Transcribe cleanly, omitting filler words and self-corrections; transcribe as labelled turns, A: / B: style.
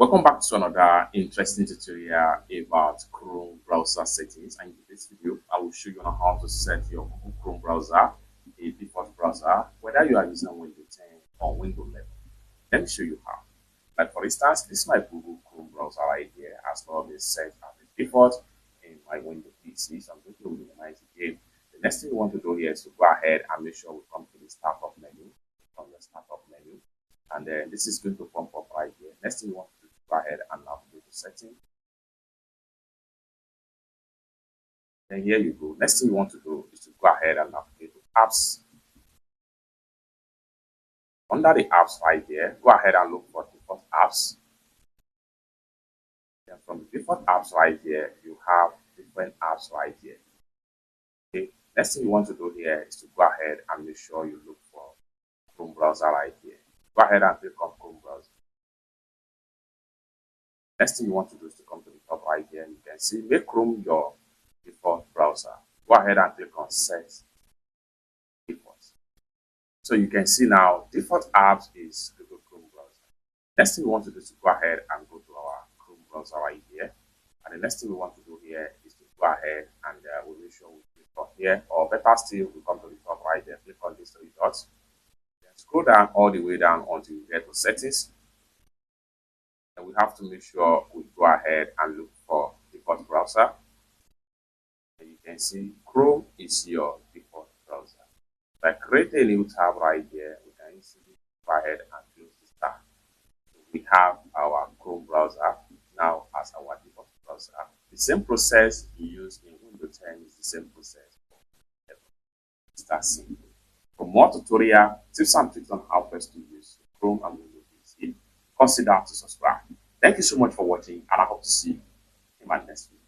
A: Welcome back to another interesting tutorial about Chrome browser settings. And in this video, I will show you on how to set your Google Chrome browser, a default browser, whether you are using Windows 10 or Windows 11. Let me show you how. Like for instance, this is my Google Chrome browser right here, as well as set as a default in my Windows PC. So I'm going to minimize it again. The next thing you want to do here is to go ahead and make sure we come to the startup menu, from the startup menu. And then this is going to pump up right here. Next thing you want to do is go ahead and navigate to settings. Then here you go. Next thing you want to do is to go ahead and navigate to apps. Under the apps right here, go ahead and look for default apps. Then from the default apps right here, you have different apps right here. Okay. Next thing you want to do here is to go ahead and make sure you look for Chrome browser right here. Go ahead and click on Chrome browser. Next thing you want to do is to come to the top right here, and you can see make Chrome your default browser. Go ahead and click on set default. So you can see now default apps is Google Chrome browser. Next thing we want to do is to go ahead and go to our Chrome browser right here. And the next thing we want to do here is to go ahead and we'll make sure we click on here, or better still, we come to the top right there, click on these three dots. Then scroll down all the way down until you get to settings. And we have to make sure we go ahead and look for default browser. And you can see Chrome is your default browser. If I create a new tab right here, we can easily go ahead and close this tab. So we have our Chrome browser now as our default browser. The same process you use in Windows 10 is the same process for it's that simple. For more tutorial tips and tricks on how best to use Chrome and Windows PC, consider to subscribe. Thank you so much for watching, and I hope to see you in my next video.